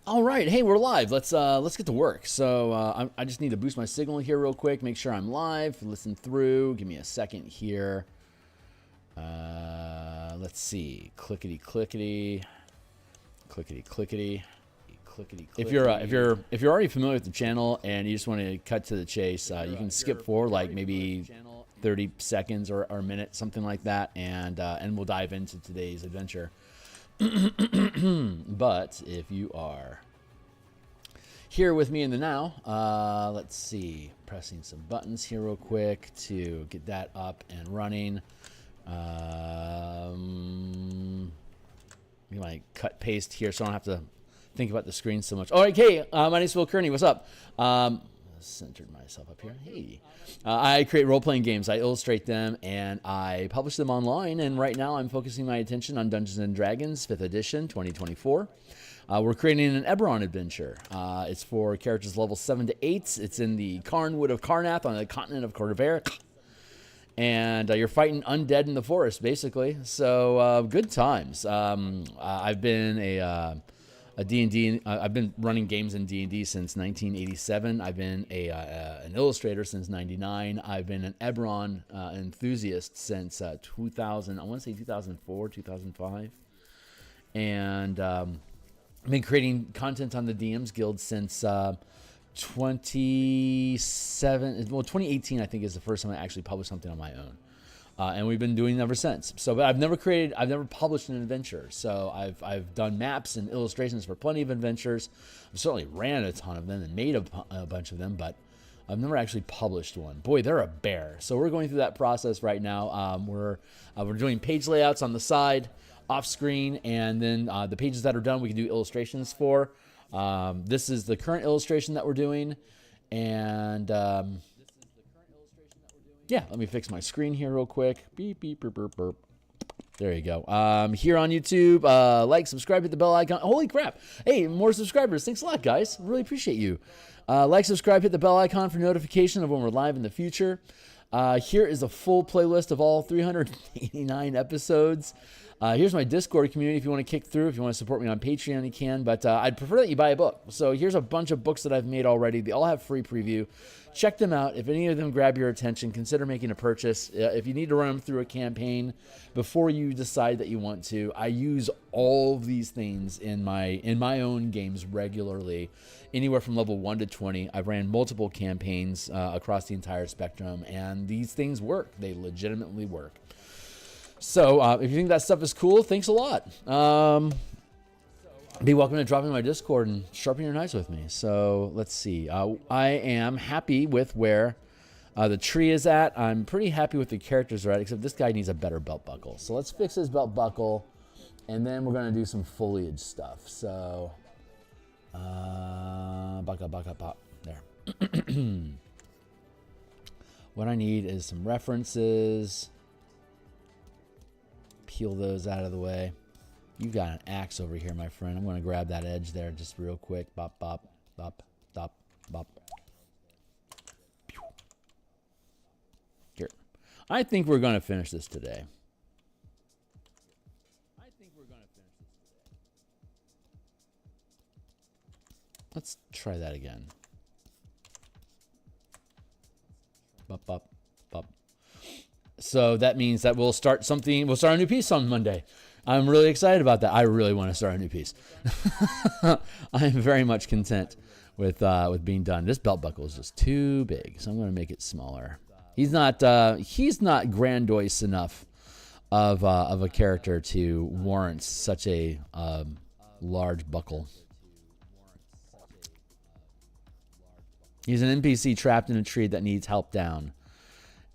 All right, hey, we're live. Let's get to work. So I just need to boost my signal here real quick, make sure I'm live. Listen through. Give me a second here. Let's see. Clickety clickety, clickety clickety, clickety. If you're already familiar with the channel and you just want to cut to the chase, you can skip forward like maybe 30 seconds or a minute, something like that, and we'll dive into today's adventure. But if you are here with me in the now, let's see, pressing some buttons here real quick to get that up and running. You might cut paste here so I don't have to think about the screen so much. All right, hey, my name is Will Kearney. What's up? Centered myself up here. Hey, I create role-playing games. I illustrate them and I publish them online. And right now, I'm focusing my attention on Dungeons and Dragons 5th edition, 2024. We're creating an Eberron adventure. It's for characters level 7 to 8. It's in the Carnwood of Carnath on the continent of Cordover. And you're fighting undead in the forest, basically. So good times. I've been a D&D. I've been running games in D&D since 1987. I've been an illustrator since '99. I've been an Eberron enthusiast since 2000. I want to say 2004, 2005. And I've been creating content on the DMsGuild since 2018. I think is the first time I actually published something on my own. And we've been doing it ever since. So, but I've never published an adventure. So I've done maps and illustrations for plenty of adventures. I've certainly ran a ton of them and made a bunch of them, but I've never actually published one. Boy, they're a bear. So we're going through that process right now. We're doing page layouts on the side, off screen, and then the pages that are done, we can do illustrations for. This is the current illustration that we're doing, and yeah, let me fix my screen here real quick. Beep, beep, burp, burp, burp. There you go. Here on YouTube, like, subscribe, hit the bell icon. Holy crap. Hey, more subscribers. Thanks a lot, guys. Really appreciate you. Like, subscribe, hit the bell icon for notification of when we're live in the future. Here is a full playlist of all 389 episodes. Here's my Discord community if you want to kick through. If you want to support me on Patreon, you can. But I'd prefer that you buy a book. So here's a bunch of books that I've made already. They all have free preview. Check them out. If any of them grab your attention, consider making a purchase. If you need to run them through a campaign before you decide that you want to, I use all of these things in my own games regularly, anywhere from level 1 to 20. I've ran multiple campaigns across the entire spectrum, and these things work. They legitimately work. So if you think that stuff is cool, thanks a lot. Be welcome to drop in my Discord and sharpen your knives with me. So let's see. I am happy with where the tree is at. I'm pretty happy with the characters are at, except this guy needs a better belt buckle. So let's fix his belt buckle, and then we're going to do some foliage stuff. So, buckle, there. What I need is some references. Peel those out of the way. You got an axe over here, my friend. I'm going to grab that edge there just real quick. Bop, bop, bop, bop, bop. Here. I think we're going to finish this today. Let's try that again. Bop, bop, bop. So that means that we'll start a new piece on Monday. I'm really excited about that. I really want to start a new piece. I'm very much content with being done. This belt buckle is just too big, so I'm going to make it smaller. He's not grandiose enough of a character to warrant such a large buckle. He's an NPC trapped in a tree that needs help down.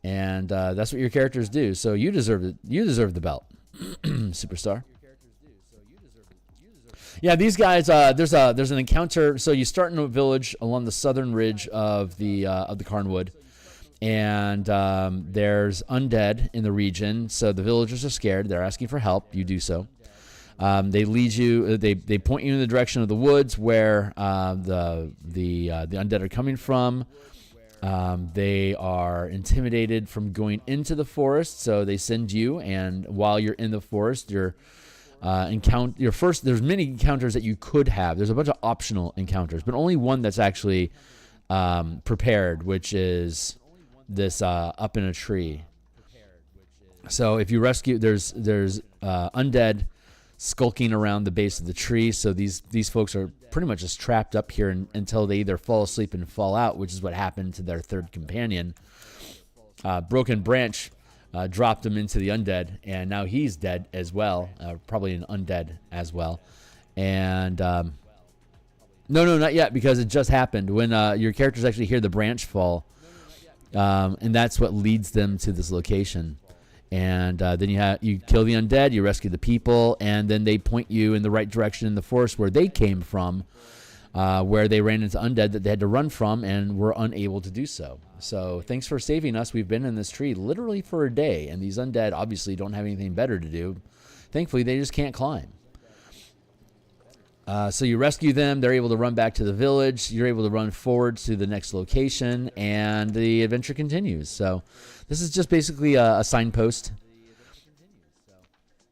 And that's what your characters do. So you deserve it. You deserve the belt, superstar. Yeah, these guys. There's an encounter. So you start in a village along the southern ridge of the Carnwood, and there's undead in the region. So the villagers are scared. They're asking for help. You do so. They lead you. They point you in the direction of the woods where the undead are coming from. They are intimidated from going into the forest, so they send you, and while you're in the forest, you're There's many encounters that you could have. There's a bunch of optional encounters, but only one that's actually prepared, which is this up in a tree. So if you rescue, there's undead skulking around the base of the tree. So these folks are pretty much just trapped up here until they either fall asleep and fall out, which is what happened to their third companion. Broken Branch dropped him into the undead, and now he's dead as well. Probably an undead as well. And no, not yet, because it just happened when your characters actually hear the branch fall, and that's what leads them to this location. And then you kill the undead, you rescue the people, and then they point you in the right direction in the forest where they came from, where they ran into undead that they had to run from and were unable to do so. So thanks for saving us. We've been in this tree literally for a day, and these undead obviously don't have anything better to do. Thankfully, they just can't climb. So you rescue them. They're able to run back to the village. You're able to run forward to the next location, and the adventure continues. So this is just basically a signpost.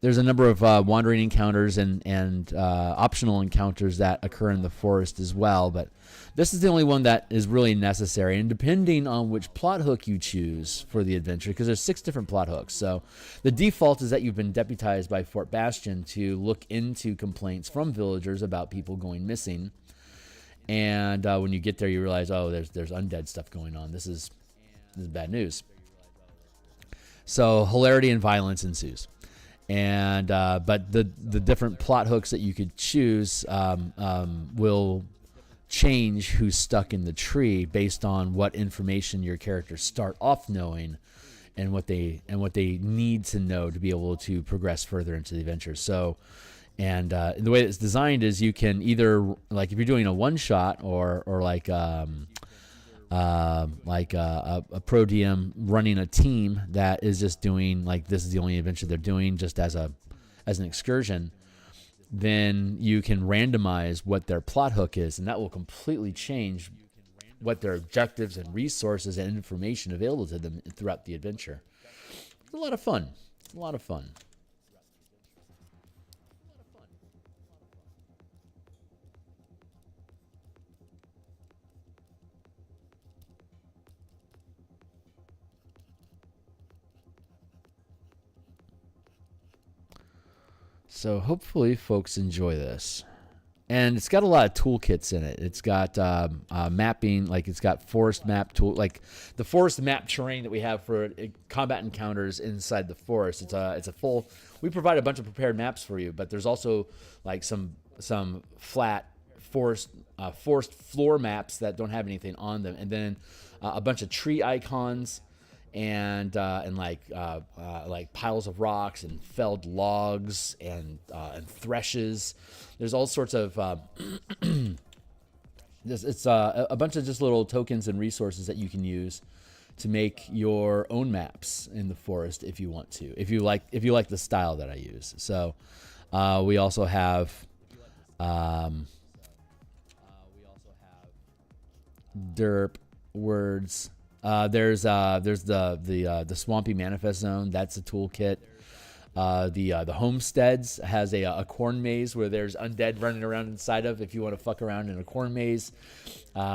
There's a number of wandering encounters and optional encounters that occur in the forest as well, but this is the only one that is really necessary. And depending on which plot hook you choose for the adventure, because there's 6 different plot hooks. So the default is that you've been deputized by Fort Bastion to look into complaints from villagers about people going missing. And when you get there, you realize, oh, there's undead stuff going on. This is bad news. So hilarity and violence ensues. And but the different plot hooks that you could choose will change who's stuck in the tree based on what information your characters start off knowing, and what they need to know to be able to progress further into the adventure. So, and the way it's designed is you can either, like if you're doing a one shot or like a pro DM running a team that is just doing, like, this is the only adventure they're doing just as an excursion, then you can randomize what their plot hook is, and that will completely change what their objectives and resources and information available to them throughout the adventure. It's a lot of fun. It's a lot of fun. So hopefully folks enjoy this. And it's got a lot of toolkits in it. It's got mapping, like it's got forest map tool, like the forest map terrain that we have for combat encounters inside the forest. It's a full. We provide a bunch of prepared maps for you, but there's also like some flat forest floor maps that don't have anything on them, and then a bunch of tree icons. And like piles of rocks and felled logs and threshes. There's all sorts of it's a bunch of just little tokens and resources that you can use to make your own maps in the forest if you want to. If you like the style that I use. So we also have derp words. There's the Swampy Manifest Zone. That's a toolkit. The Homesteads has a corn maze where there's undead running around inside of, if you want to fuck around in a corn maze.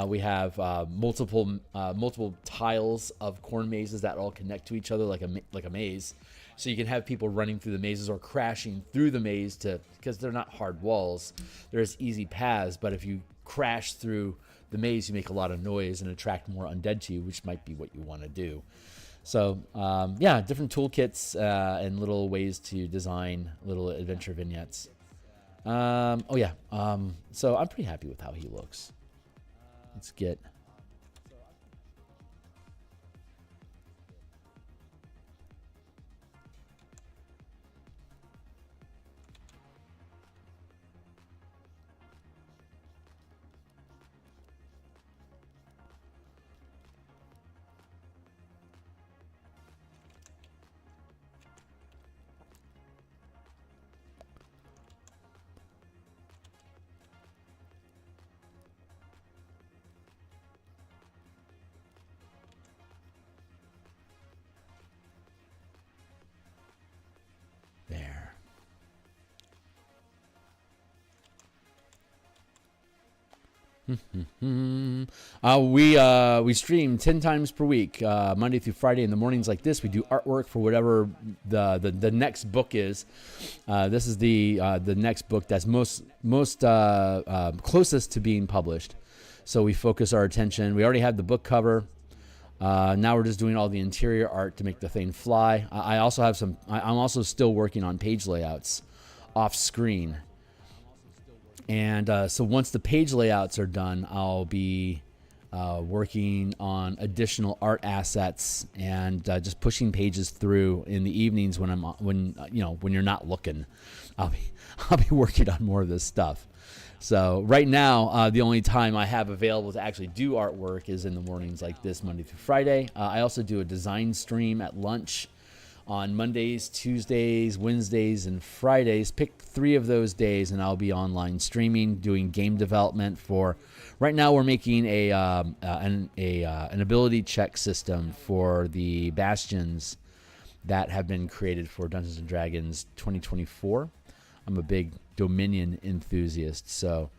We have multiple tiles of corn mazes that all connect to each other like a maze. So you can have people running through the mazes or crashing through the maze because they're not hard walls. There's easy paths, but if you crash through the maze, you make a lot of noise and attract more undead to you, which might be what you want to do. So, yeah, different toolkits and little ways to design little adventure vignettes. So I'm pretty happy with how he looks. Let's get... We stream 10 times per week, Monday through Friday in the mornings like this. We do artwork for whatever the next book is. This is the next book that's most closest to being published. So we focus our attention. We already have the book cover. Now we're just doing all the interior art to make the thing fly. I also have some. I'm also still working on page layouts off screen. And so once the page layouts are done, I'll be working on additional art assets and just pushing pages through in the evenings when you're not looking. I'll be working on more of this stuff. So right now, the only time I have available to actually do artwork is in the mornings like this, Monday through Friday. I also do a design stream at lunch on Mondays, Tuesdays, Wednesdays, and Fridays. Pick 3 of those days, and I'll be online streaming, doing game development for. Right now, we're making an ability check system for the bastions that have been created for Dungeons and Dragons 2024. I'm a big Dominion enthusiast, so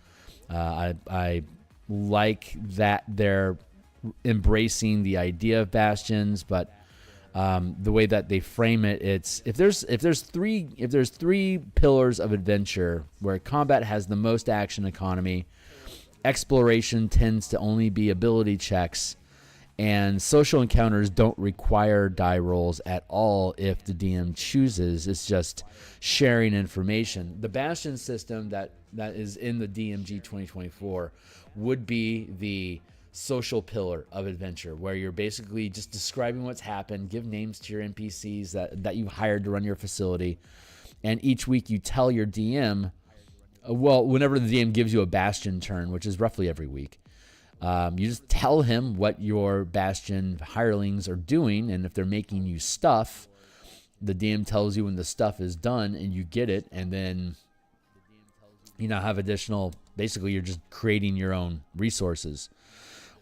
I like that they're embracing the idea of bastions, but the way that they frame it, it's if there's three pillars of adventure where combat has the most action economy, exploration tends to only be ability checks, and social encounters don't require die rolls at all if the DM chooses. It's just sharing information. The Bastion system that is in the DMG 2024 would be the social pillar of adventure, where you're basically just describing what's happened, give names to your NPCs that you hired to run your facility, and each week you tell your DM, whenever the DM gives you a Bastion turn, which is roughly every week, you just tell him what your Bastion hirelings are doing, and if they're making you stuff, the DM tells you when the stuff is done, and you get it, and then have additional. Basically, you're just creating your own resources,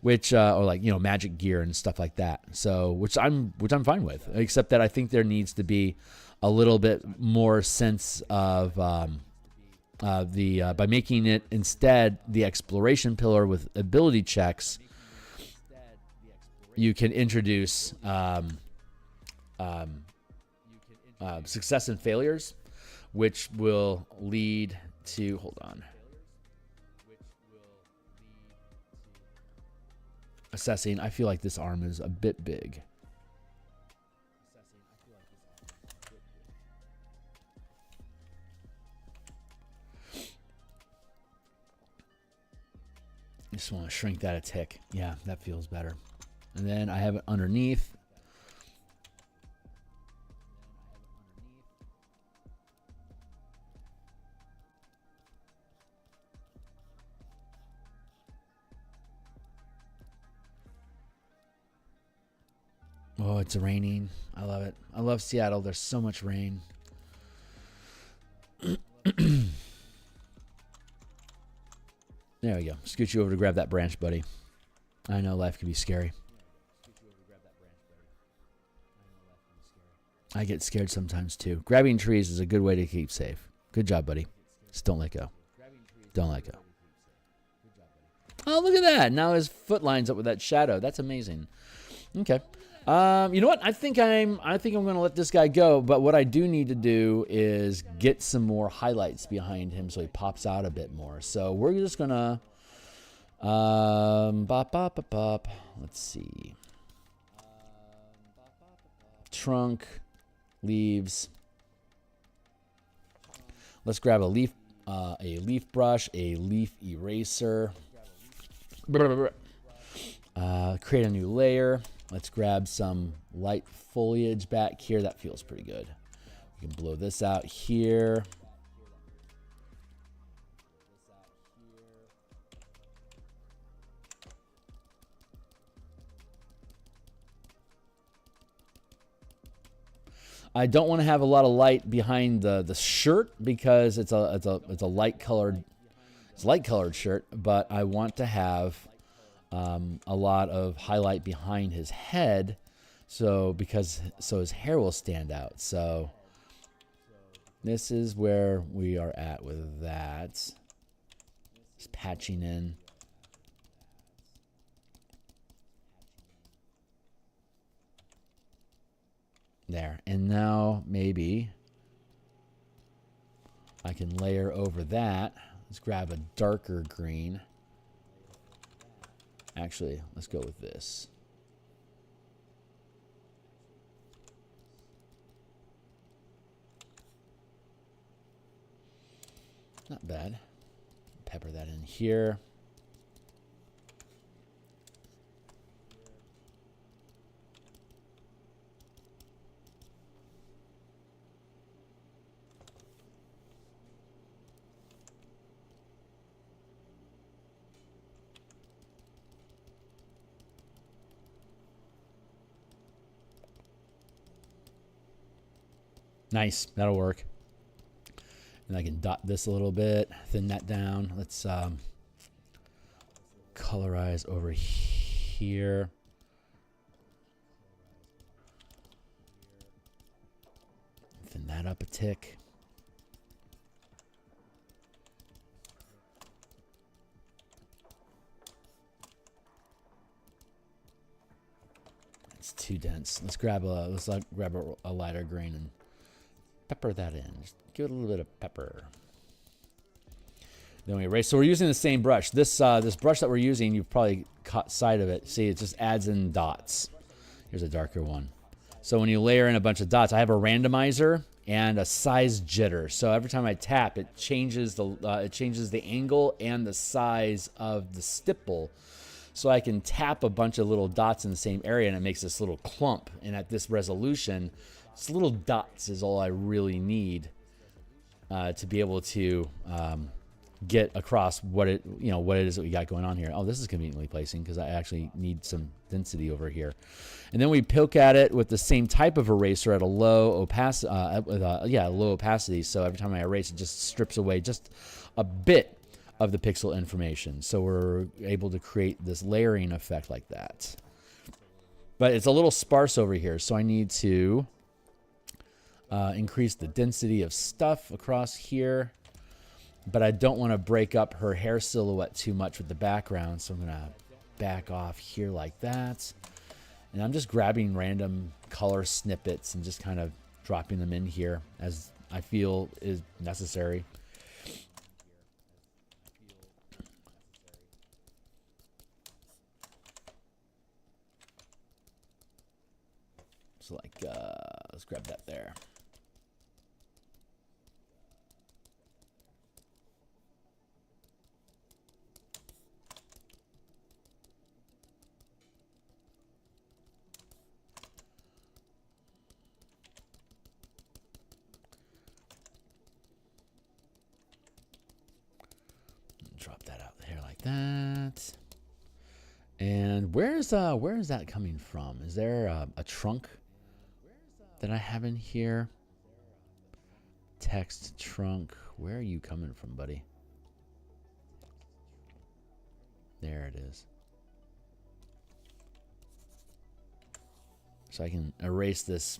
which or magic gear and stuff like that. So which I'm fine with, except that I think there needs to be a little bit more sense of by making it instead the exploration pillar with ability checks. You can introduce success and failures, which will lead to assessing. I feel like this arm is a bit big. I just want to shrink that a tick. Yeah, that feels better. And then I have it underneath. Oh, it's raining. I love it. I love Seattle. There's so much rain. There we go. Scoot you over to grab that branch, buddy. I know life can be scary. I get scared sometimes too. Grabbing trees is a good way to keep safe. Good job, buddy. Just don't let go. Don't let go. Oh, look at that. Now his foot lines up with that shadow. That's amazing. Okay. You know what? I think I'm going to let this guy go. But what I do need to do is get some more highlights behind him so he pops out a bit more. So we're just gonna let's see. Trunk, leaves. Let's grab a leaf brush, a leaf eraser. Create a new layer. Let's grab some light foliage back here. That feels pretty good. We can blow this out here. I don't want to have a lot of light behind the shirt because it's a light colored shirt, but I want to have a lot of highlight behind his head, so his hair will stand out. So this is where we are at with that. Just patching in maybe I can layer over that. Let's grab a darker green. Actually, let's go with this. Not bad. Pepper that in here. Nice, that'll work. And I can dot this a little bit, thin that down. Let's colorize over here. Thin that up a tick. It's too dense. Let's grab a lighter green and pepper that in. Just give it a little bit of pepper. Then we erase. So we're using the same brush. This brush that we're using, you've probably caught sight of it. See, it just adds in dots. Here's a darker one. So when you layer in a bunch of dots, I have a randomizer and a size jitter. So every time I tap, it changes the angle and the size of the stipple. So I can tap a bunch of little dots in the same area, and it makes this little clump. And at this resolution, just little dots is all I really need to be able to get across what it is that we got going on here. Oh, this is conveniently placing because I actually need some density over here. And then we poke at it with the same type of eraser at a low opacity. Low opacity. So every time I erase, it just strips away just a bit of the pixel information. So we're able to create this layering effect like that. But it's a little sparse over here, so I need to increase the density of stuff across here. But I don't want to break up her hair silhouette too much with the background, so I'm going to back off here like that. And I'm just grabbing random color snippets and just kind of dropping them in here as I feel is necessary. So like, let's grab that there. Drop that out there like that. And where is that coming from? Is there a trunk that I have in here? Text trunk. Where are you coming from, buddy? There it is. So I can erase this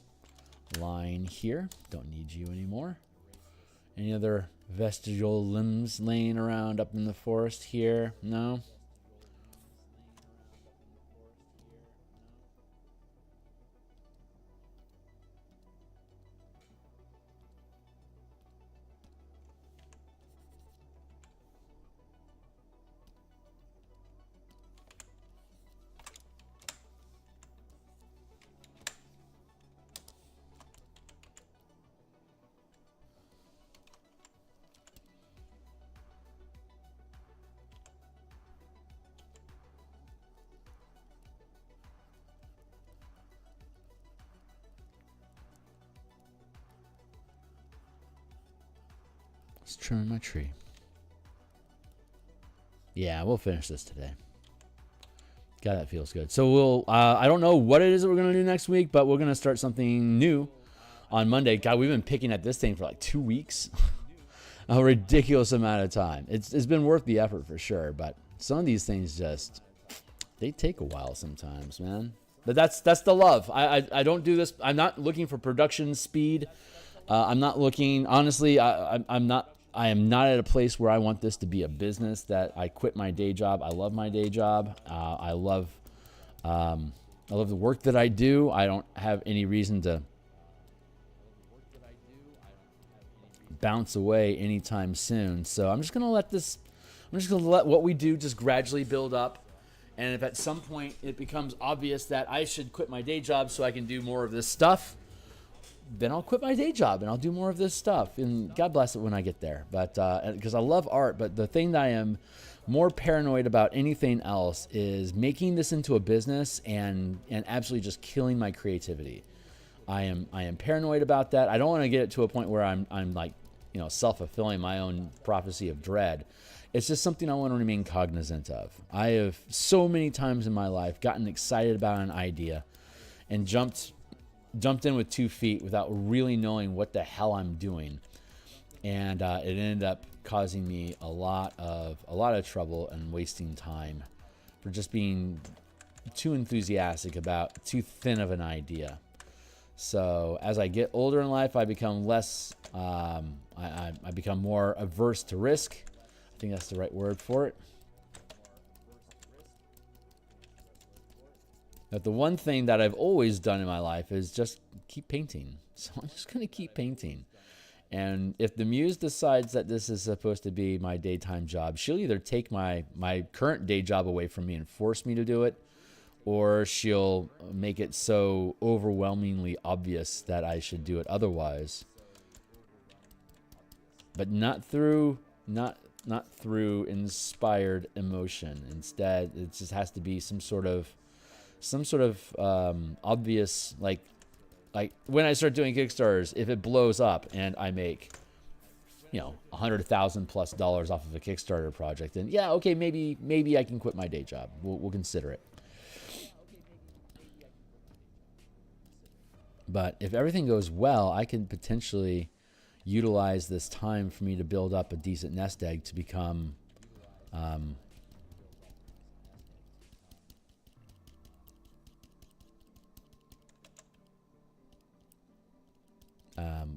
line here. Don't need you anymore. Any other vestigial limbs laying around up in the forest here? No? Let's trim my tree. Yeah, we'll finish this today. God, that feels good. So we'll, I don't know what it is that we're going to do next week, but we're going to start something new on Monday. God, we've been picking at this thing for like 2 weeks. A ridiculous amount of time. It's been worth the effort for sure, but some of these things just, they take a while sometimes, man. But that's the love. I don't do this. I'm not looking for production speed. I'm not looking, honestly, I am not at a place where I want this to be a business that I quit my day job. I love my day job. I love the work that I do. I don't have any reason to bounce away anytime soon. So I'm just gonna let this. I'm just gonna let what we do just gradually build up. And if at some point it becomes obvious that I should quit my day job so I can do more of this stuff, then I'll quit my day job and I'll do more of this stuff. And God bless it when I get there. But because I love art, but the thing that I am more paranoid about anything else is making this into a business and absolutely just killing my creativity. I am paranoid about that. I don't want to get it to a point where I'm like, you know, self-fulfilling my own prophecy of dread. It's just something I want to remain cognizant of. I have so many times in my life gotten excited about an idea and jumped in with 2 feet without really knowing what the hell I'm doing. And it ended up causing me a lot of trouble and wasting time for just being too enthusiastic about too thin of an idea. So as I get older in life, I become less, I become more averse to risk. I think that's the right word for it. But the one thing that I've always done in my life is just keep painting. So I'm just going to keep painting. And if the muse decides that this is supposed to be my daytime job, she'll either take my current day job away from me and force me to do it, or she'll make it so overwhelmingly obvious that I should do it otherwise. But not through inspired emotion. Instead, it just has to be some sort of obvious, like when I start doing Kickstarters, if it blows up and I make, you know, $100,000+ off of a Kickstarter project, then yeah, okay, maybe I can quit my day job. We'll consider it. But if everything goes well, I can potentially utilize this time for me to build up a decent nest egg to become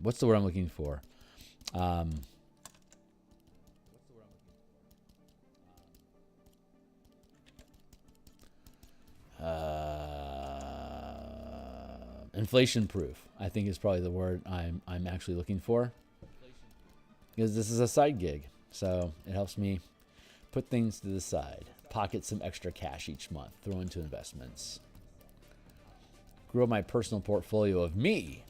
what's the word I'm looking for? Inflation proof, I think, is probably the word I'm actually looking for. Because this is a side gig, so it helps me put things to the side, pocket some extra cash each month, throw into investments, grow my personal portfolio of me.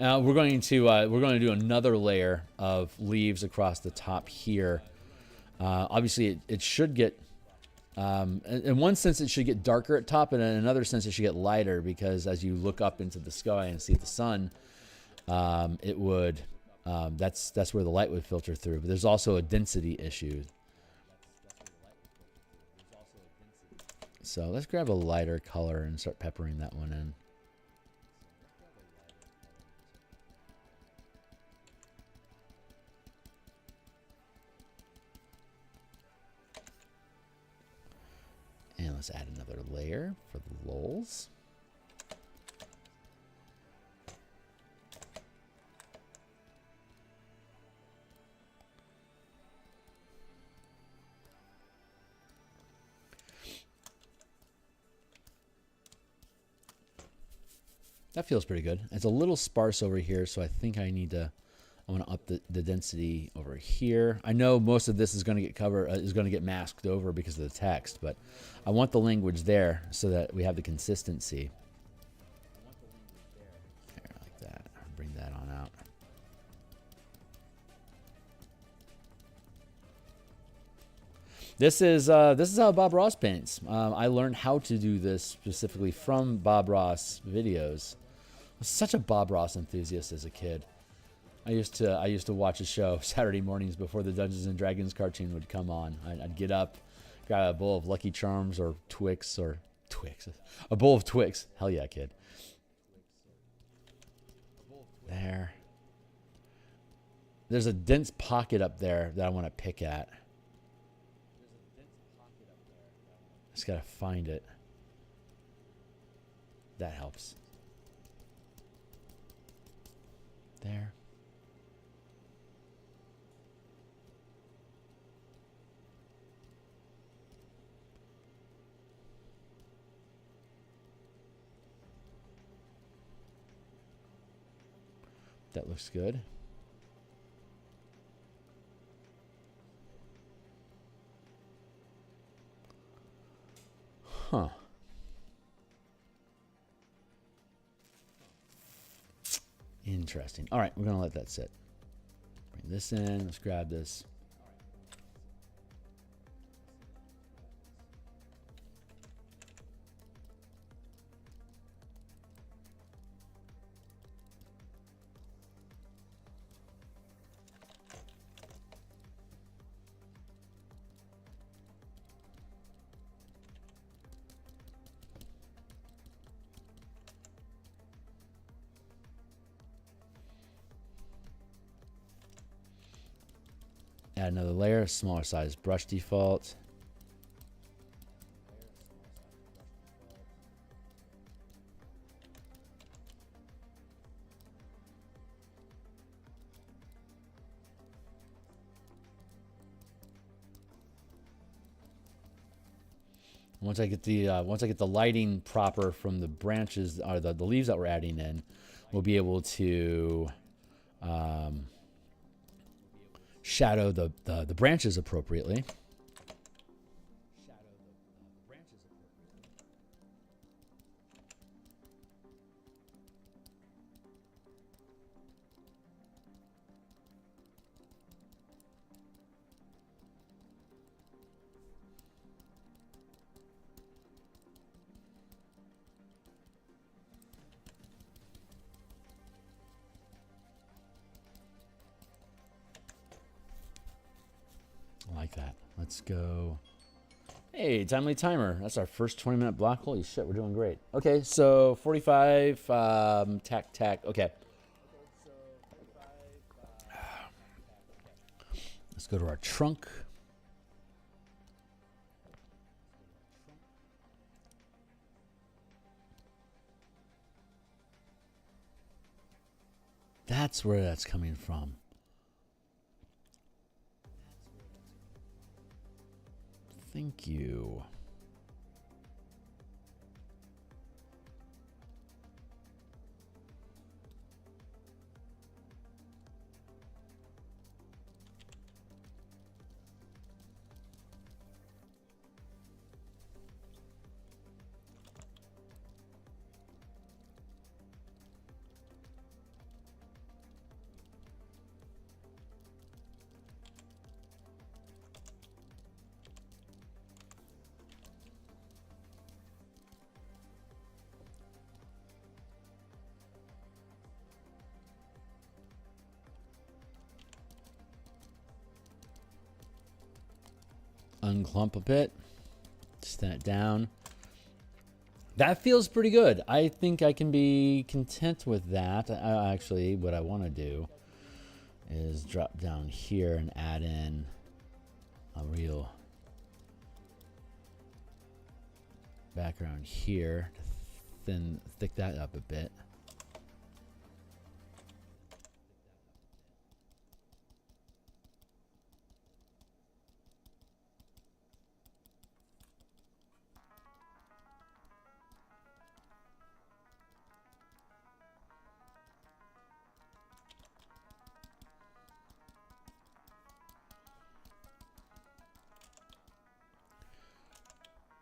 Now we're going to do another layer of leaves across the top here. Obviously, it should get, in one sense, it should get darker at top, and in another sense, it should get lighter, because as you look up into the sky and see the sun, it would, that's where the light would filter through. But there's also a density issue. So let's grab a lighter color and start peppering that one in. And let's add another layer for the lulz. That feels pretty good. It's a little sparse over here, so I think I need to, I want to up the density over here. I know most of this is going to get is going to get masked over because of the text, but I want the language there so that we have the consistency. There, like that. Bring that on out. This is how Bob Ross paints. I learned how to do this specifically from Bob Ross videos. I was such a Bob Ross enthusiast as a kid. I used to watch a show Saturday mornings before the Dungeons and Dragons cartoon would come on. I'd get up, grab a bowl of Lucky Charms or Twix, a bowl of Twix. Hell yeah, kid. There. There's a dense pocket up there that I want to pick at. Just gotta find it. That helps. There. That looks good. Huh. Interesting. All right, we're going to let that sit. Bring this in. Let's grab this. Add another layer, smaller size brush default. Once I get the lighting proper from the branches or the leaves that we're adding in, we'll be able to shadow the branches appropriately. Like that. Let's go. Hey, timely timer. That's our first 20-minute block. Holy shit, we're doing great. Okay, so 45, tack. Okay. Let's go to our trunk. That's where that's coming from. Thank you. Unclump a bit, stand it down. That feels pretty good. I think I can be content with that. Actually, what I want to do is drop down here and add in a real background here to thick that up a bit.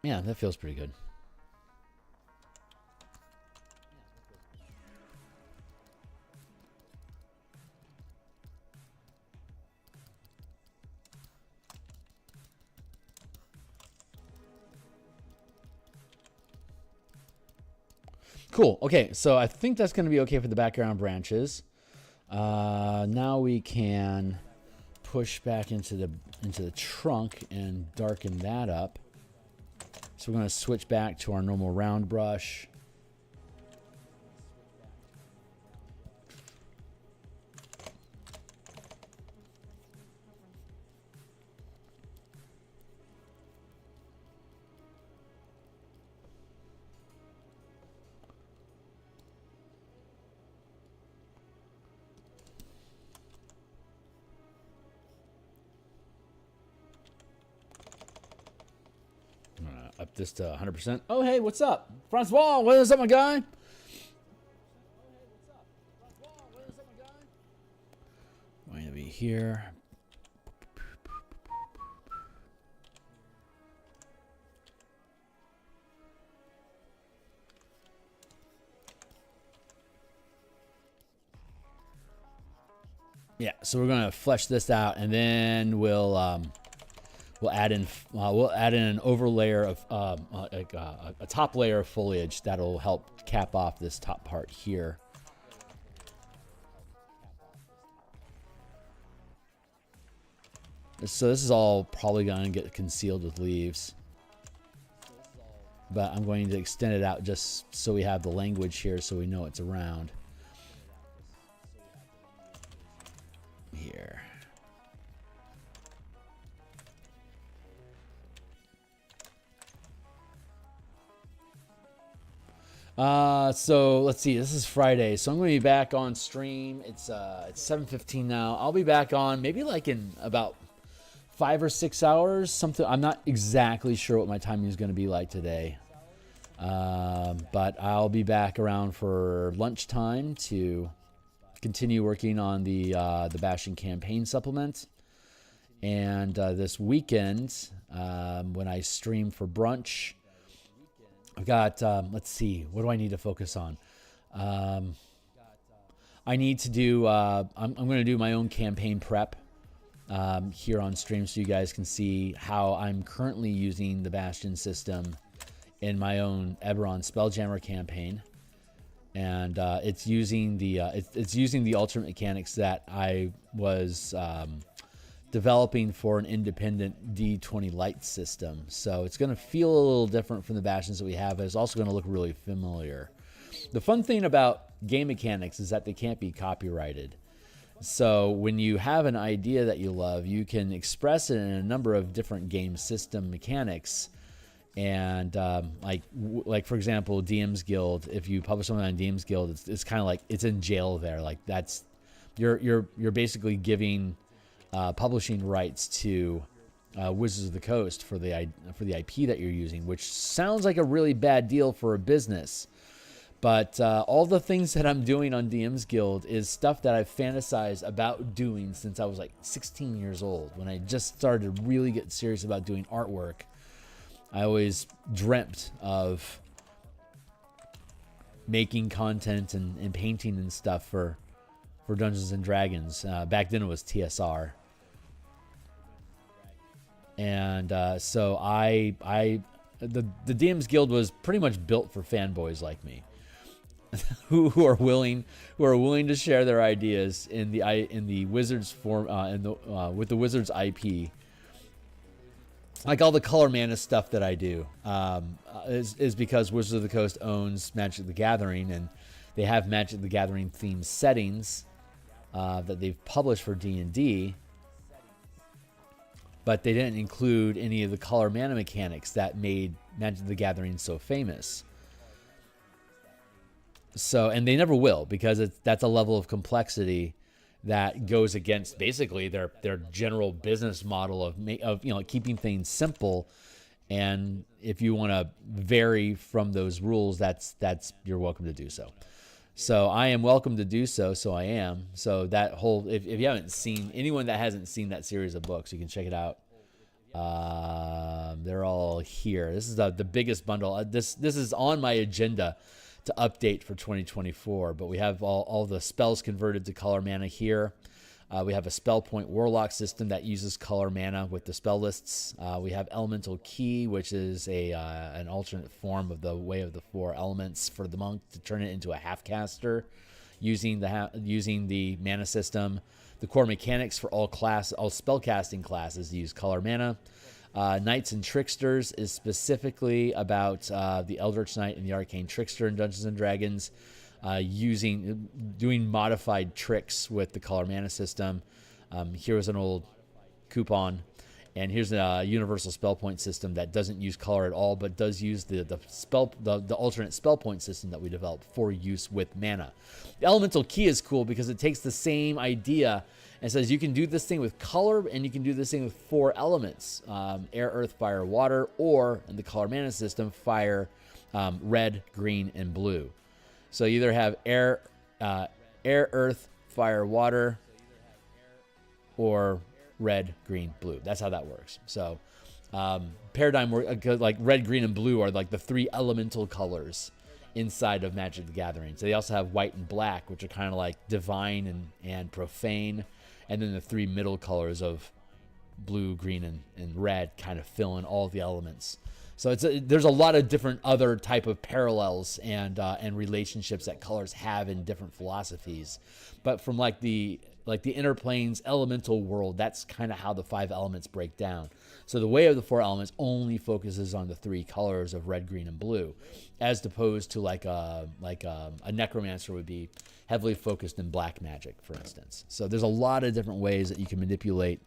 Yeah, that feels pretty good. Cool. Okay, so I think that's going to be okay for the background branches. Now we can push back into the trunk and darken that up. So we're going to switch back to our normal round brush. Up this to 100%. Oh, hey, what's up? Francois, what is up, my guy? Going to be here. Yeah, so we're gonna flesh this out, and then we'll add in an overlayer of a top layer of foliage that'll help cap off this top part here. So this is all probably gonna get concealed with leaves, but I'm going to extend it out just so we have the language here, so we know it's around. Here. So let's see. This is Friday, so I'm going to be back on stream. It's 7:15 now. I'll be back on maybe like in about 5 or 6 hours. Something. I'm not exactly sure what my timing is going to be like today, but I'll be back around for lunchtime to continue working on the Bastion campaign supplement. And this weekend, when I stream for brunch, I've got, let's see, what do I need to focus on? I need to do, I'm going to do my own campaign prep here on stream so you guys can see how I'm currently using the Bastion system in my own Eberron Spelljammer campaign. And it's using the alternate mechanics that I was developing for an independent D20 light system. So it's going to feel a little different from the Bastions that we have, but it's also going to look really familiar. The fun thing about game mechanics is that they can't be copyrighted. So when you have an idea that you love, you can express it in a number of different game system mechanics. And like for example, DMsGuild. If you publish something on DMsGuild, it's kind of like it's in jail there. Like that's you're basically giving publishing rights to Wizards of the Coast for the IP that you're using, which sounds like a really bad deal for a business. But all the things that I'm doing on DMsGuild is stuff that I've fantasized about doing since I was like 16 years old, when I just started to really get serious about doing artwork. I always dreamt of making content and painting and stuff for Dungeons and Dragons. Back then it was TSR. And so the DMsGuild was pretty much built for fanboys like me, who are willing to share their ideas in the Wizards form with the Wizards IP. Like all the color mana stuff that I do is because Wizards of the Coast owns Magic the Gathering, and they have Magic the Gathering themed settings that they've published for D&D, but they didn't include any of the color mana mechanics that made Magic the Gathering so famous. So, and they never will, because that's a level of complexity that goes against basically their general business model of keeping things simple. And if you want to vary from those rules, that's you're welcome to do so. So I am welcome to do so. So I am. So that whole, if you haven't seen, anyone that hasn't seen that series of books, you can check it out. They're all here. This is the biggest bundle. This is on my agenda to update for 2024, but we have all the spells converted to color mana here. We have a Point Warlock system that uses color mana with the spell lists. We have Elemental Key, which is an alternate form of the Way of the Four Elements for the monk to turn it into a half-caster using the mana system. The core mechanics for all spellcasting classes use color mana. Knights and Tricksters is specifically about the Eldritch Knight and the Arcane Trickster in Dungeons and Dragons, doing modified tricks with the color mana system. Here was an old coupon. And here's a universal spell point system that doesn't use color at all, but does use the alternate spell point system that we developed for use with mana. The elemental key is cool because it takes the same idea and says you can do this thing with color and you can do this thing with 4 elements: air, earth, fire, water, or in the color mana system, fire, red, green, and blue. So you either have air, earth, fire, water, or red, green, blue. That's how that works. So paradigm, like red, green, and blue are like the 3 elemental colors inside of Magic the Gathering. So they also have white and black, which are kind of like divine and profane. And then the 3 middle colors of blue, green, and red kind of fill in all the elements. So there's a lot of different other type of parallels and relationships that colors have in different philosophies. But from like the Inner Planes elemental world, that's kind of how the 5 elements break down. So the Way of the 4 Elements only focuses on the 3 colors of red, green, and blue, as opposed to like a necromancer would be heavily focused in black magic, for instance. So there's a lot of different ways that you can manipulate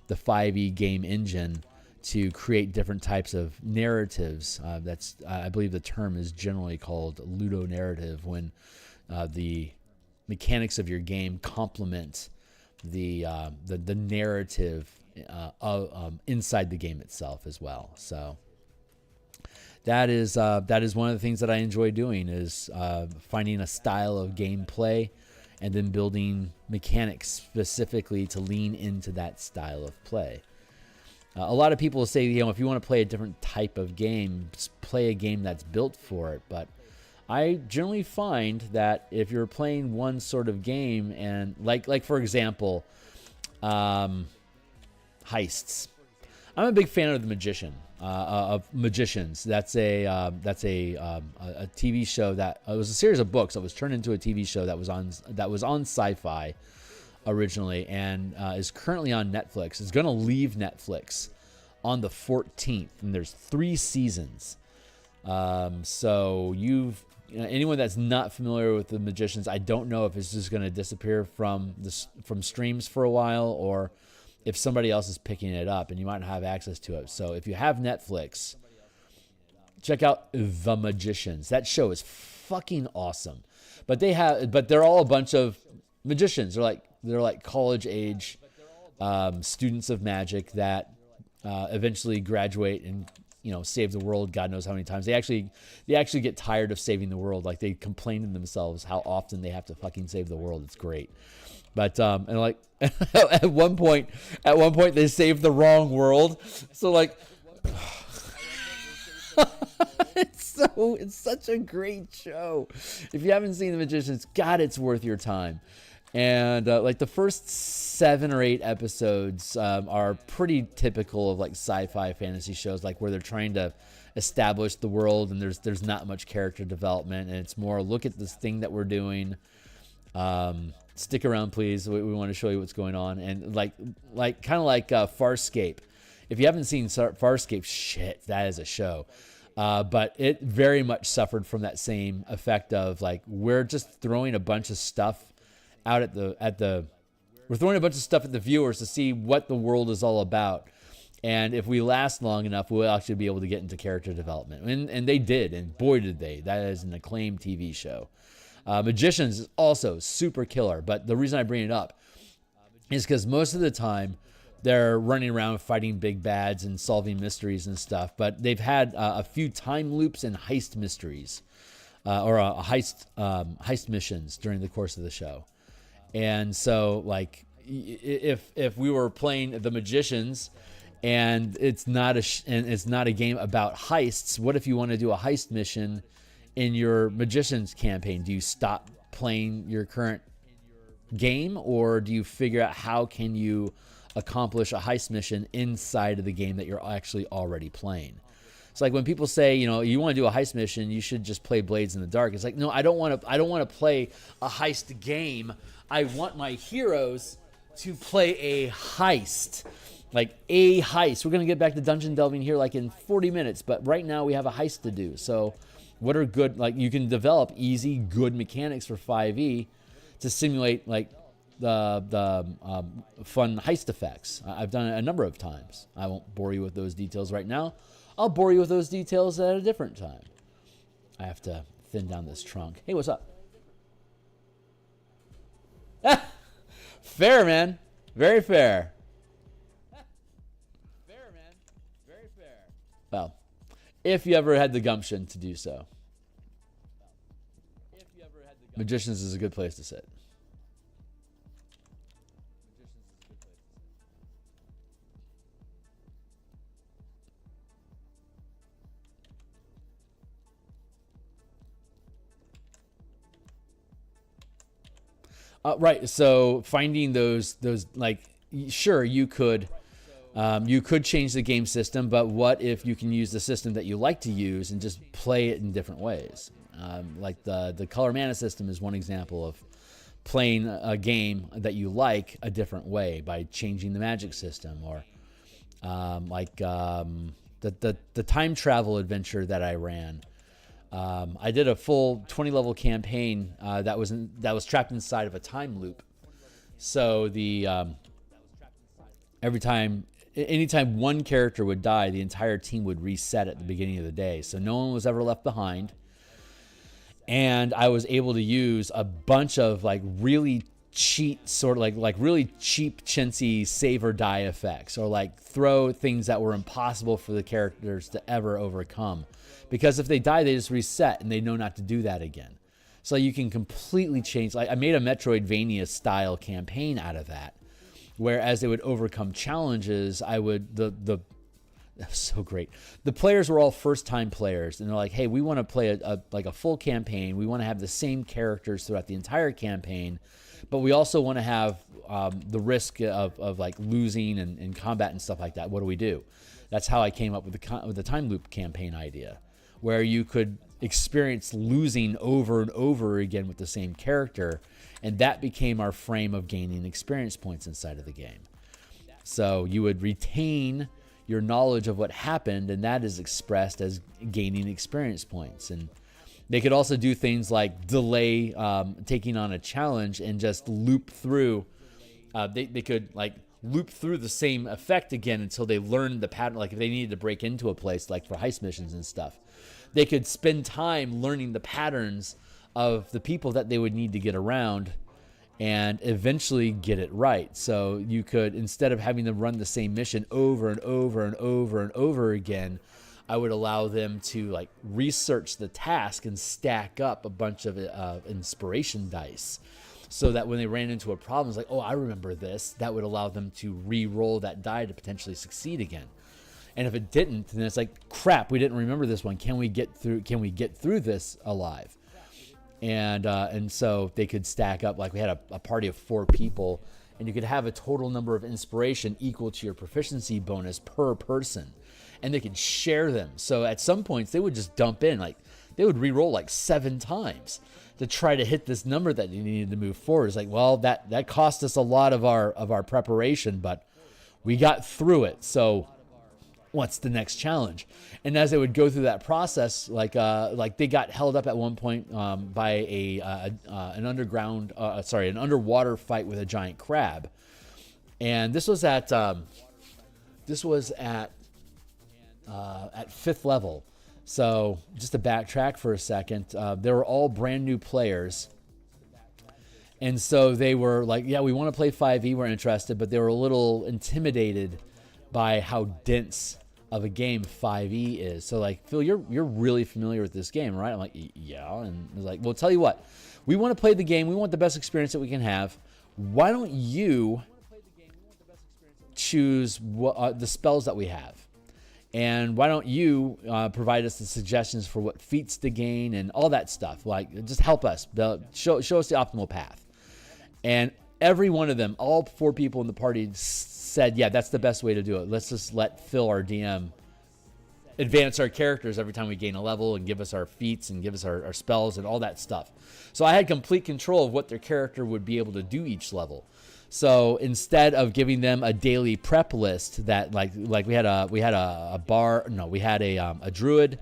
the 5e game engine to create different types of narratives. I believe the term is generally called ludonarrative, when the mechanics of your game complement the narrative inside the game itself as well. So that is one of the things that I enjoy doing, is finding a style of gameplay and then building mechanics specifically to lean into that style of play. A lot of people say, if you want to play a different type of game, play a game that's built for it. But I generally find that if you're playing one sort of game, and like for example, heists. I'm a big fan of The Magician, of Magicians. That's a TV show that it was a series of books that was turned into a TV show that was on Sci-Fi originally, and is currently on Netflix. It's going to leave Netflix on the 14th, and there's 3 seasons. So anyone that's not familiar with The Magicians, I don't know if it's just going to disappear from streams for a while, or if somebody else is picking it up, and you might not have access to it. So if you have Netflix, check out The Magicians. That show is fucking awesome. But they're all a bunch of magicians. They're like college age students of magic that eventually graduate and save the world. God knows how many times. They actually get tired of saving the world. Like, they complain to themselves how often they have to fucking save the world. It's great. But and like at one point they saved the wrong world. So like it's such a great show. If you haven't seen The Magicians, God, it's worth your time. And like the first 7 or 8 episodes are pretty typical of like sci-fi fantasy shows, like where they're trying to establish the world and there's not much character development, and it's more look at this thing that we're doing. Stick around, please. We want to show you what's going on. And like kind of like Farscape. If you haven't seen Farscape, shit, that is a show. But it very much suffered from that same effect of like, we're just throwing a bunch of stuff out we're throwing a bunch of stuff at the viewers to see what the world is all about. And if we last long enough, we'll actually be able to get into character development. And they did, and boy did they. That is an acclaimed TV show. Magicians is also super killer, but the reason I bring it up is because most of the time they're running around fighting big bads and solving mysteries and stuff, but they've had a few time loops and heist mysteries or heist missions during the course of the show. And so like if we were playing The Magicians and it's not a game about heists, what if you want to do a heist mission in your Magicians campaign? Do you stop playing your current game, or do you figure out how can you accomplish a heist mission inside of the game that you're actually already playing? It's like when people say, you want to do a heist mission, you should just play Blades in the Dark. It's like, no, I don't want to play a heist game. I want my heroes to play a heist. Like a heist. We're going to get back to dungeon delving here like in 40 minutes, but right now we have a heist to do. So what are good, like you can develop easy, good mechanics for 5e to simulate like fun heist effects. I've done it a number of times. I won't bore you with those details right now. I'll bore you with those details at a different time. I have to thin down this trunk. Hey, what's up? Fair, man. Very fair. Fair, man. Very fair. Well, if you ever had the gumption to do so. Magicians is a good place to sit. Right. So finding those like, sure, you could change the game system, but what if you can use the system that you like to use and just play it in different ways? Like the color mana system is one example of playing a game that you like a different way by changing the magic system, or the time travel adventure that I ran. I did a full 20 level campaign that was trapped inside of a time loop. So anytime one character would die, the entire team would reset at the beginning of the day. So no one was ever left behind. And I was able to use a bunch of like really cheat, sort of like really cheap, chintzy save or die effects, or like throw things that were impossible for the characters to ever overcome. Because if they die, they just reset and they know not to do that again. So you can completely change. Like I made a Metroidvania style campaign out of that, where as they would overcome challenges, that was so great. The players were all first-time players, and they're like, "Hey, we want to play a full campaign. We want to have the same characters throughout the entire campaign, but we also want to have the risk of like losing and combat and stuff like that. What do we do?" That's how I came up with the time loop campaign idea, where you could experience losing over and over again with the same character, and that became our frame of gaining experience points inside of the game. So you would retain your knowledge of what happened, and that is expressed as gaining experience points. And they could also do things like delay taking on a challenge and just loop through. They could like loop through the same effect again until they learned the pattern. Like if they needed to break into a place, like for heist missions and stuff, they could spend time learning the patterns of the people that they would need to get around and eventually get it right. So you could, instead of having them run the same mission over and over and over and over again, I would allow them to like research the task and stack up a bunch of inspiration dice, so that when they ran into a problem, it's like, oh, I remember this. That would allow them to re-roll that die to potentially succeed again. And if it didn't, then it's like, crap, we didn't remember this one. Can we get through this alive? And so they could stack up. Like we had a party of 4 people, and you could have a total number of inspiration equal to your proficiency bonus per person, and they could share them. So at some points they would just dump in, like they would re-roll like 7 times to try to hit this number that you needed to move forward. It's like, well, that cost us a lot of our preparation, but we got through it. So what's the next challenge? And as they would go through that process, like they got held up at one point by an underwater fight with a giant crab, and this was at 5th level. So just to backtrack for a second, they were all brand new players. And so they were like, yeah, we want to play 5e, we're interested, but they were a little intimidated by how dense of a game 5e is. So like, Phil, you're really familiar with this game, right? I'm like, yeah. And I was like, well, tell you what, we want to play the game. We want the best experience that we can have. Why don't you choose the spells that we have? And why don't you provide us the suggestions for what feats to gain and all that stuff? Like, just help us. Show us the optimal path. And every one of them, all 4 people in the party said, yeah, that's the best way to do it. Let's just let Phil, our DM, advance our characters every time we gain a level and give us our feats and give us our spells and all that stuff. So I had complete control of what their character would be able to do each level. So instead of giving them a daily prep list that like we had a druid,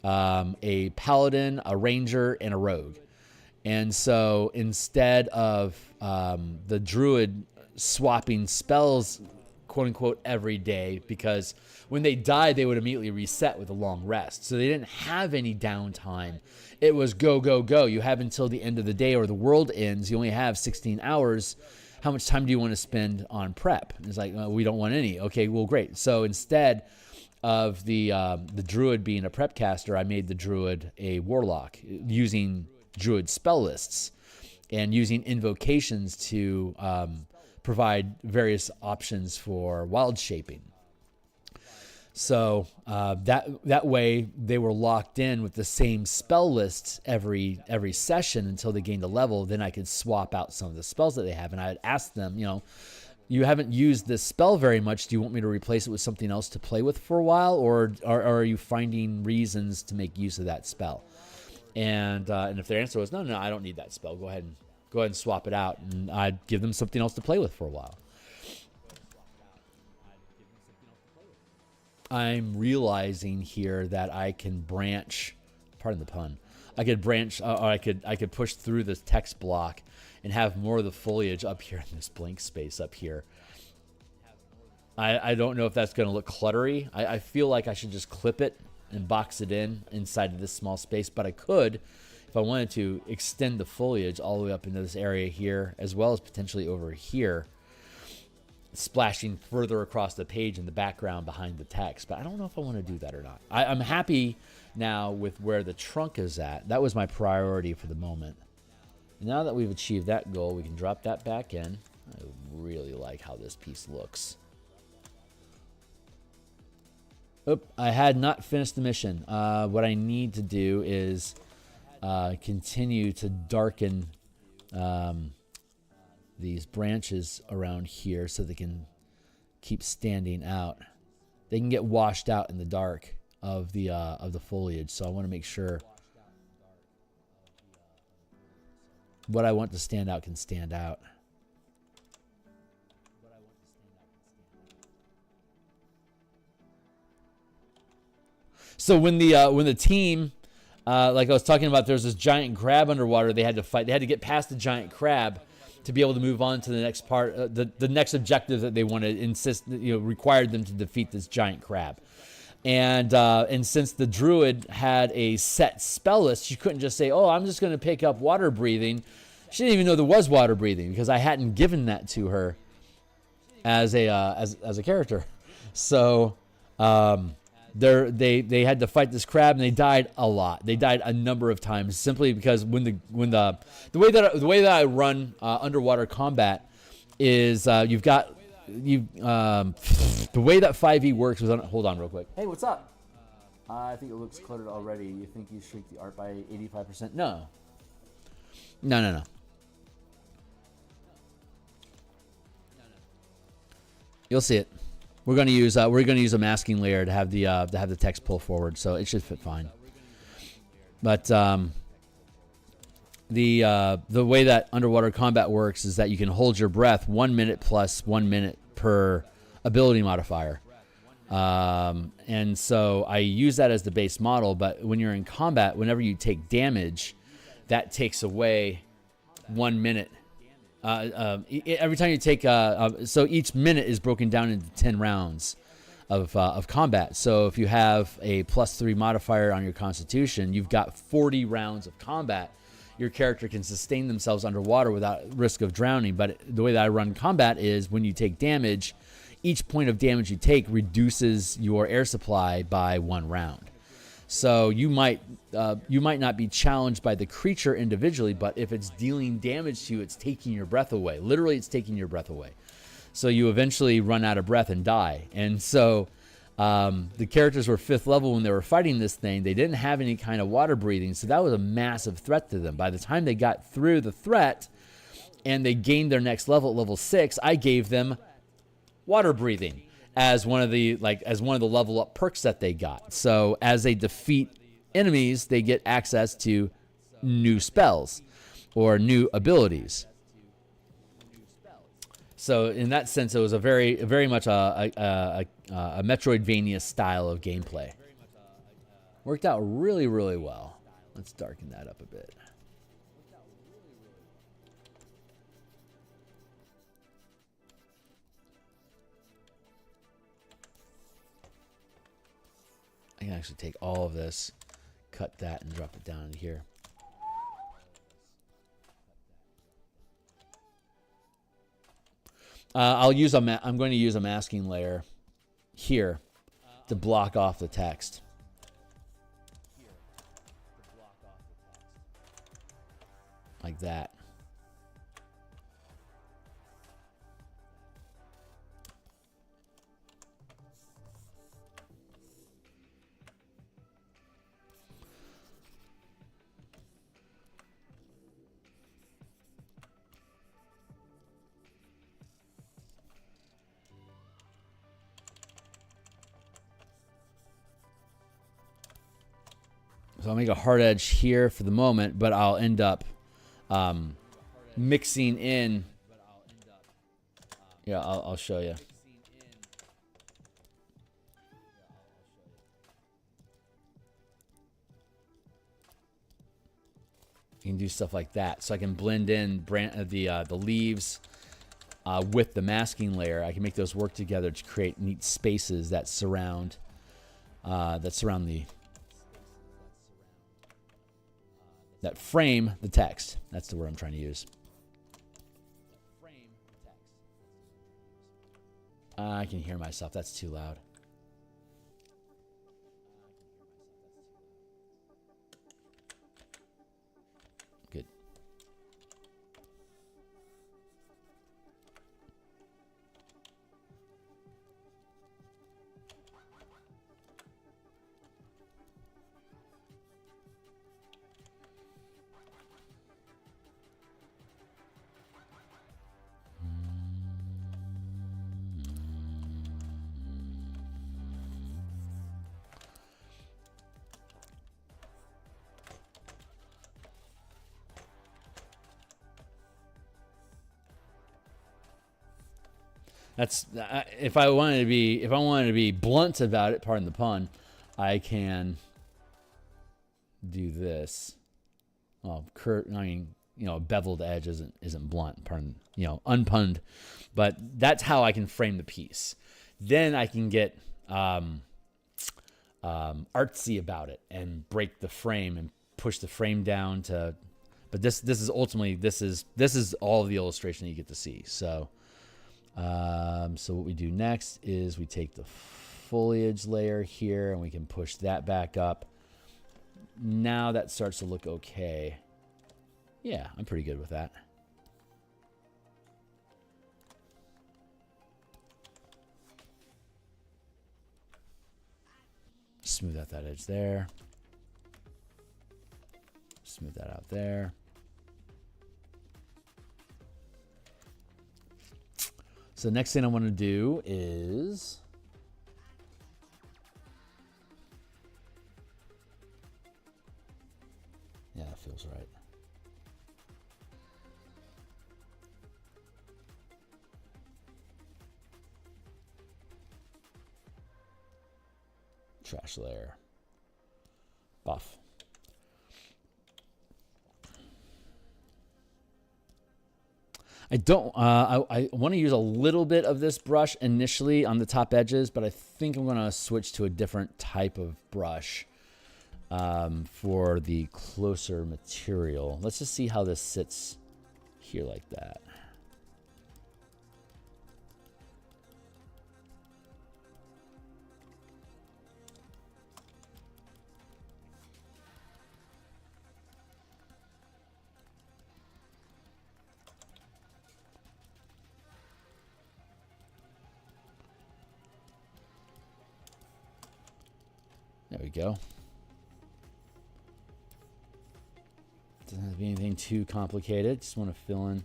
a paladin, a ranger, and a rogue. And so instead of the druid swapping spells, quote unquote, every day, because when they died, they would immediately reset with a long rest. So they didn't have any downtime. It was go, go, go. You have until the end of the day or the world ends. You only have 16 hours. How much time do you want to spend on prep? And it's like, we don't want any. Okay, well, great. So instead of the druid being a prep caster, I made the druid a warlock using druid spell lists and using invocations to provide various options for wild shaping. So that way they were locked in with the same spell lists every session until they gained a level. Then I could swap out some of the spells that they have, and I'd ask them, you haven't used this spell very much. Do you want me to replace it with something else to play with for a while, or are you finding reasons to make use of that spell? And if their answer was no, I don't need that spell, go ahead and swap it out, and I'd give them something else to play with for a while. I'm realizing here that I can branch, pardon the pun, I could branch, or I could push through this text block and have more of the foliage up here in this blank space up here. I don't know if that's going to look cluttery. I feel like I should just clip it and box it inside of this small space, but I could, if I wanted to, extend the foliage all the way up into this area here, as well as potentially over here, splashing further across the page in the background behind the text. But I don't know if I want to do that or not. I'm happy now with where the trunk is at. That was my priority for the moment. Now that we've achieved that goal, we can drop that back in. I really like how this piece looks. Oop, I had not finished the mission. What I need to do is continue to darken these branches around here so they can keep standing out. They can get washed out in the dark of the foliage, so I want to make sure what I want to stand out can stand out. So when the team, like I was talking about, there's this giant crab underwater they had to fight. They had to get past the giant crab to be able to move on to the next part, the next objective that they wanted, required them to defeat this giant crab. And since the druid had a set spell list, she couldn't just say, "Oh, I'm just going to pick up water breathing." She didn't even know there was water breathing because I hadn't given that to her as a character. So they had to fight this crab, and they died a lot. They died a number of times simply because the way that I run underwater combat is the way that 5e works was hold on real quick. Hey, what's up? I think it looks cluttered already. You think you shrink the art by 85%? No. You'll see it. We're going to use a masking layer to have the text pull forward, so it should fit fine. But the way that underwater combat works is that you can hold your breath 1 minute plus 1 minute per ability modifier. And so I use that as the base model, but when you're in combat, whenever you take damage, that takes away 1 minute. Every time you take, so each minute is broken down into 10 rounds of combat. So if you have a +3 modifier on your constitution, you've got 40 rounds of combat. Your character can sustain themselves underwater without risk of drowning. But the way that I run combat is when you take damage, each point of damage you take reduces your air supply by 1 round. So you might not be challenged by the creature individually, but if it's dealing damage to you, it's taking your breath away. Literally, it's taking your breath away. So you eventually run out of breath and die. And so the characters were 5th level when they were fighting this thing. They didn't have any kind of water breathing, so that was a massive threat to them. By the time they got through the threat and they gained their next level at level 6, I gave them water breathing as one of the level up perks that they got. So as they defeat enemies, they get access to new spells or new abilities. So in that sense, it was a very much a Metroidvania style of gameplay. Worked out really, really well. Let's darken that up a bit. I can actually take all of this, cut that, and drop it down into here. I'm going to use a masking layer here to block off the text. Like that. So I'll make a hard edge here for the moment, but I'll end up mixing in. Yeah, I'll show you. You can do stuff like that, so I can blend in the leaves with the masking layer. I can make those work together to create neat spaces that surround that frame the text. That's the word I'm trying to use. I can hear myself. That's too loud. Good. That's if I wanted to be blunt about it, pardon the pun, I can do this. Well, a beveled edge isn't blunt, pardon, unpunned, but that's how I can frame the piece. Then I can get artsy about it and break the frame and push the frame down to. But this is ultimately this is all of the illustration that you get to see. So. So what we do next is we take the foliage layer here and we can push that back up. Now that starts to look okay. Yeah, I'm pretty good with that. Smooth out that edge there. Smooth that out there. So the next thing I want to do is yeah, that feels right. Trash layer. Buff. I don't. I want to use a little bit of this brush initially on the top edges, but I think I'm going to switch to a different type of brush for the closer material. Let's just see how this sits here like that. There we go. Doesn't have to be anything too complicated. Just want to fill in.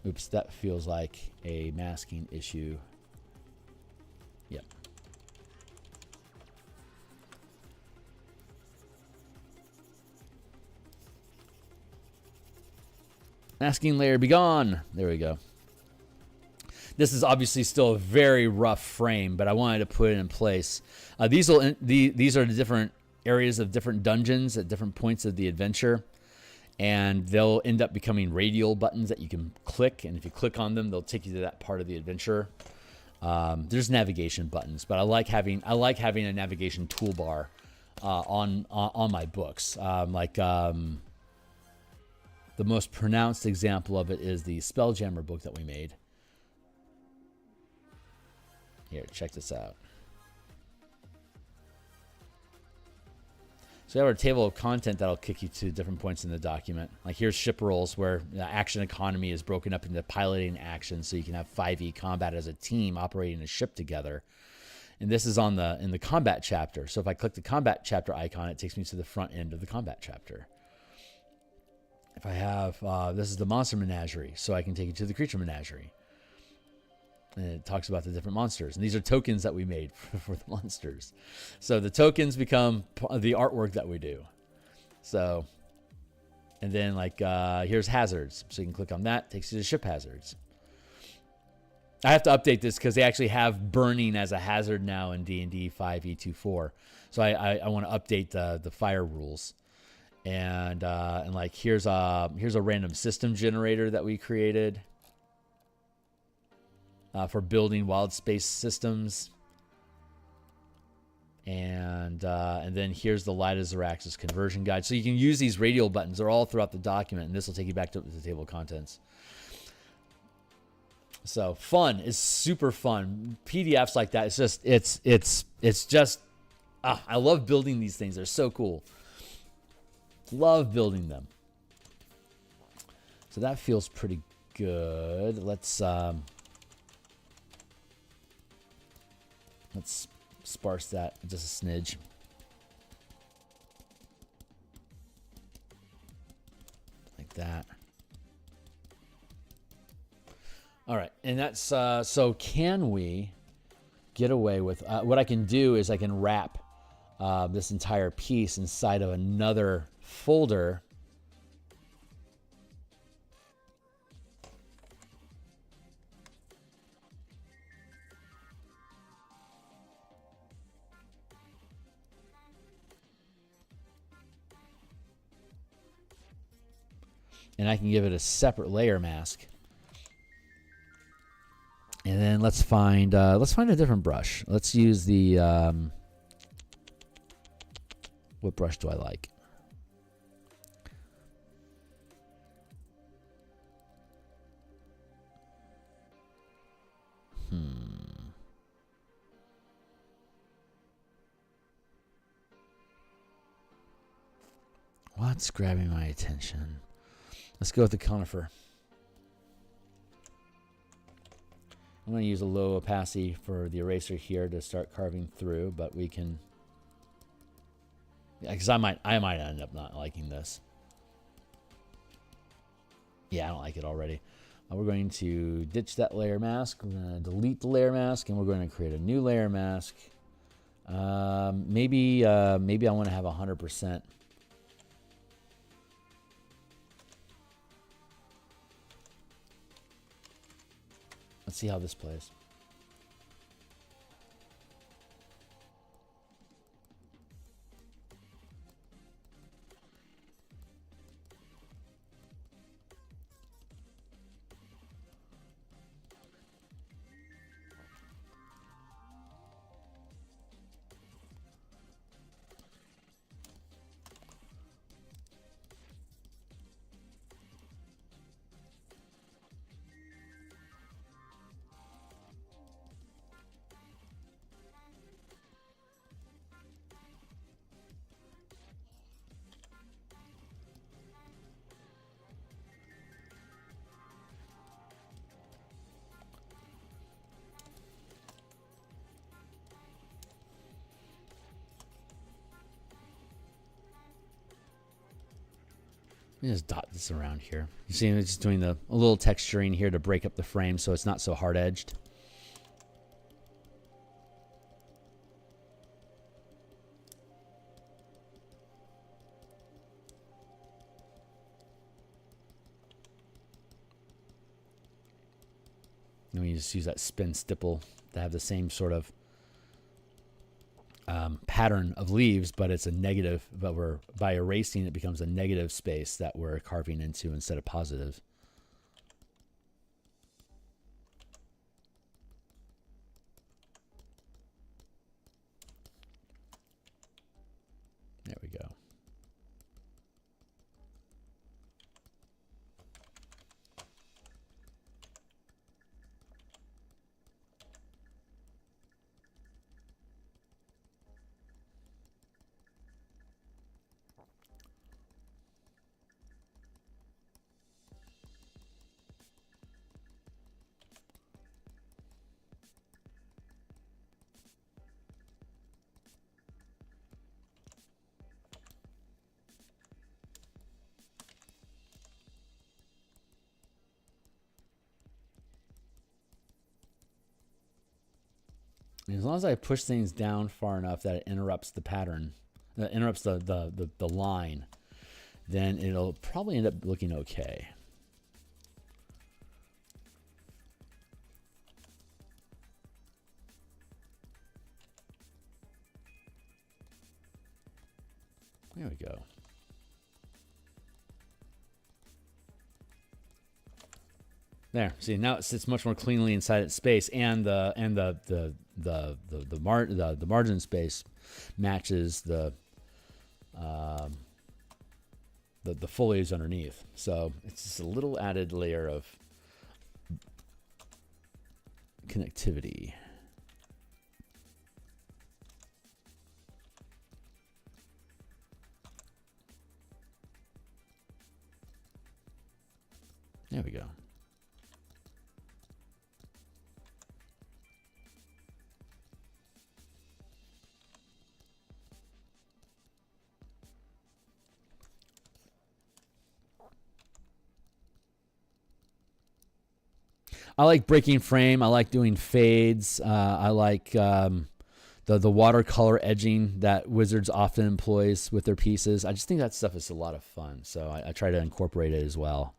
Oops, that feels like a masking issue. Yep. Masking layer be gone. There we go. This is obviously still a very rough frame, but I wanted to put it in place. These are the different areas of different dungeons at different points of the adventure, and they'll end up becoming radial buttons that you can click, and if you click on them, they'll take you to that part of the adventure. There's navigation buttons, but I like having a navigation toolbar on my books. The most pronounced example of it is the Spelljammer book that we made. Here, check this out. So we have our table of content that'll kick you to different points in the document. Like here's ship roles, where the action economy is broken up into piloting actions, so you can have 5e combat as a team operating a ship together. And this is in the combat chapter. So if I click the combat chapter icon, it takes me to the front end of the combat chapter. If I have, this is the monster menagerie, so I can take you to the creature menagerie. And it talks about the different monsters. And these are tokens that we made for the monsters. So the tokens become the artwork that we do. So, and then like, here's hazards. So you can click on that, takes you to ship hazards. I have to update this because they actually have burning as a hazard now in D&D 5e24. So I want to update the fire rules. And like here's a random system generator that we created for building wild space systems. And then here's the Light of Zarax's conversion guide. So you can use these radial buttons. They're all throughout the document, and this will take you back to the table of contents. So fun is super fun. PDFs like that, it's just I love building these things. They're so cool. Love building them. So that feels pretty good. Let's sparse that just a smidge. Like that. All right, and that's so can we get away with what I can do is I can wrap this entire piece inside of another folder. And I can give it a separate layer mask. And then let's find a different brush. Let's use the what brush do I like? What's grabbing my attention? Let's go with the conifer. I'm going to use a low opacity for the eraser here to start carving through, but we can, yeah, because I might end up not liking this. Yeah, I don't like it already. We're going to ditch that layer mask. We're going to delete the layer mask, and we're going to create a new layer mask. Maybe I want to have 100%. Let's see how this plays. Let me just dot this around here. You see, it's just doing a little texturing here to break up the frame so it's not so hard-edged. And we just use that spin stipple to have the same sort of pattern of leaves, but it's a negative, but by erasing it becomes a negative space that we're carving into instead of positive. As long as I push things down far enough that it interrupts the pattern, that interrupts the line, then it'll probably end up looking okay. There we go. There. See, now it sits much more cleanly inside its space, and the margin space matches the foliage underneath. So it's just a little added layer of connectivity. There we go. I like breaking frame. I like doing fades. I like the watercolor edging that Wizards often employs with their pieces. I just think that stuff is a lot of fun. So I try to incorporate it as well.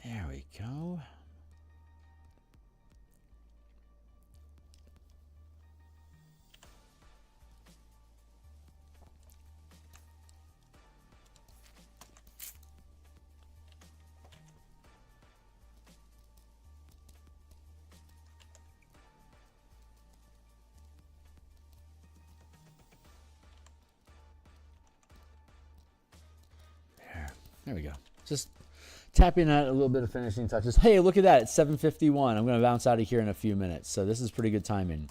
There we go. There we go. Just tapping at a little bit of finishing touches. Hey, look at that. It's 7:51. I'm going to bounce out of here in a few minutes. So this is pretty good timing.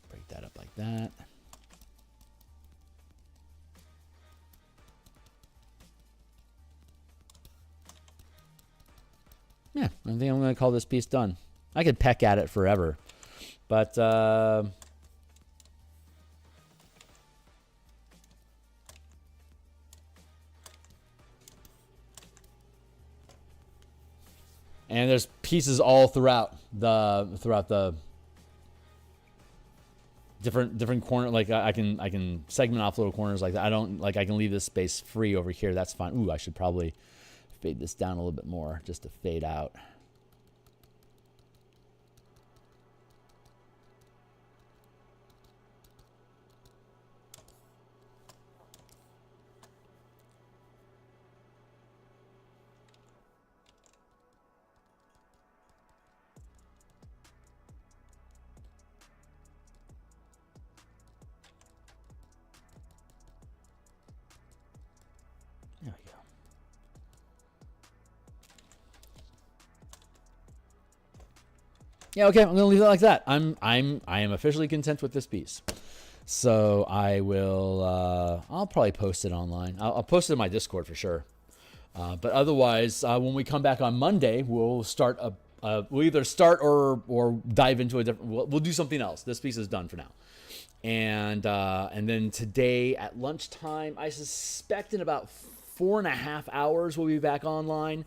Break that up like that. Yeah, I think I'm going to call this piece done. I could peck at it forever. But and there's pieces all throughout the different corner. Like I can segment off little corners like that. I can leave this space free over here. That's fine. Ooh, I should probably fade this down a little bit more just to fade out. There we go. Yeah, okay, I'm gonna leave it like that. I am officially content with this piece. So I will I'll probably post it online. I'll post it in my Discord for sure. But otherwise, when we come back on Monday, we'll start we'll either start or dive into a different. We'll do something else. This piece is done for now. And then today at lunchtime, I suspect in about 4.5 hours we'll be back online,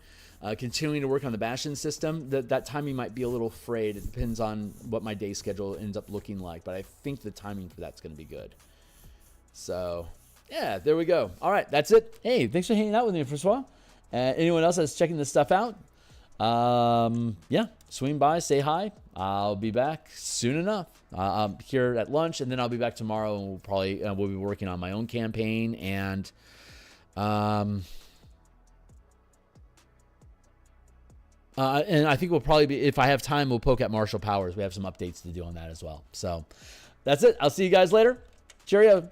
continuing to work on the Bastion system. That timing might be a little frayed. It depends on what my day schedule ends up looking like, but I think the timing for that's going to be good. So, yeah, there we go. All right, that's it. Hey, thanks for hanging out with me, Francois. Anyone else that's checking this stuff out? Yeah, swing by, say hi. I'll be back soon enough. I'm here at lunch, and then I'll be back tomorrow, and we'll be working on my own campaign and And I think we'll probably be, if I have time, we'll poke at martial powers. We have some updates to do on that as well. So that's it. I'll see you guys later. Cheerio.